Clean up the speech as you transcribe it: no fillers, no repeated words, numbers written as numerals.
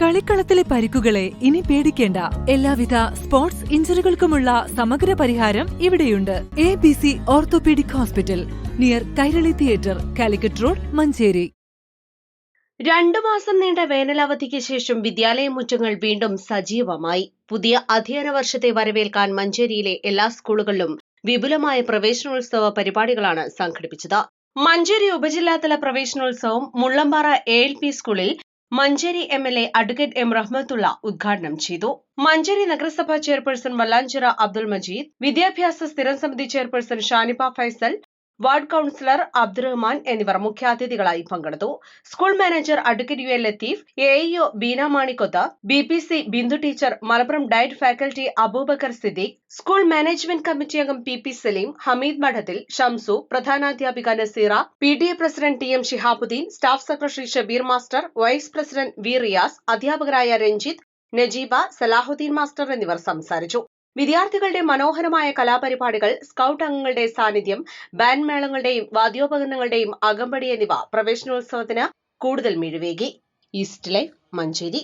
കളിക്കളത്തിലെ പരിക്കുകളെ ഇനി പേടിക്കേണ്ട. എല്ലാവിധ സ്പോർട്സ് ഇഞ്ചുറികൾക്കുമുള്ള സമഗ്ര പരിഹാരം ഇവിടെയുണ്ട്. ABC orthopaedic hospital, near Kairali theatre, Calicut road, Manjeri. 2 മാസം നീണ്ട വേനലവധിക്ക് ശേഷം വിദ്യാലയമുറ്റങ്ങൾ വീണ്ടും സജീവമായി. പുതിയ അധ്യയന വർഷത്തെ വരവേൽക്കാൻ മഞ്ചേരിയിലെ എല്ലാ സ്കൂളുകളിലും വിപുലമായ പ്രവേശനോത്സവ പരിപാടികളാണ് സംഘടിപ്പിച്ചത്. മഞ്ചേരി ഉപജില്ലാതല പ്രവേശനോത്സവം മുള്ളമ്പാറ ALP സ്കൂളിൽ Manjeri MLA advocate M. Rahmatullah ഉദ്ഘാടനം ചെയ്തു. മഞ്ചേരി നഗരസഭാ ചെയർപേഴ്സൺ വല്ലാഞ്ചിറ അബ്ദുൾ മജീദ്, വിദ്യാഭ്യാസ സ്ഥിരം സമിതി chairperson Shaniba Faisal, ward councillor Abdurahman എന്നിവർ മുഖ്യാതിഥികളായി പങ്കെടുത്തു. School manager advocate UL Latheef, AEO Beena Manikoth, BPC Bindu teacher, Malappuram DIET faculty Abubakar Siddique, school management committee അംഗം PP സലീം, ഹമീദ് മഠത്തിൽ, ഷംസു, പ്രധാനാധ്യാപിക Naseera, PTA president TM Shihabuddin, staff secretary Shabeer master, vice president V. Riyas, അധ്യാപകരായ രഞ്ജിത്ത്, നജീബ, സലാഹുദ്ദീൻ മാസ്റ്റർ എന്നിവർ സംസാരിച്ചു. വിദ്യാർത്ഥികളുടെ മനോഹരമായ കലാപരിപാടികൾ, സ്കൌട്ട് അംഗങ്ങളുടെ സാന്നിധ്യം, ബാൻഡ് മേളങ്ങളുടെയും വാദ്യോപകരണങ്ങളുടെയും അകമ്പടി എന്നിവ പ്രവേശനോത്സവത്തിന് കൂടുതൽ മിഴിവേകി. East live, Manjeri.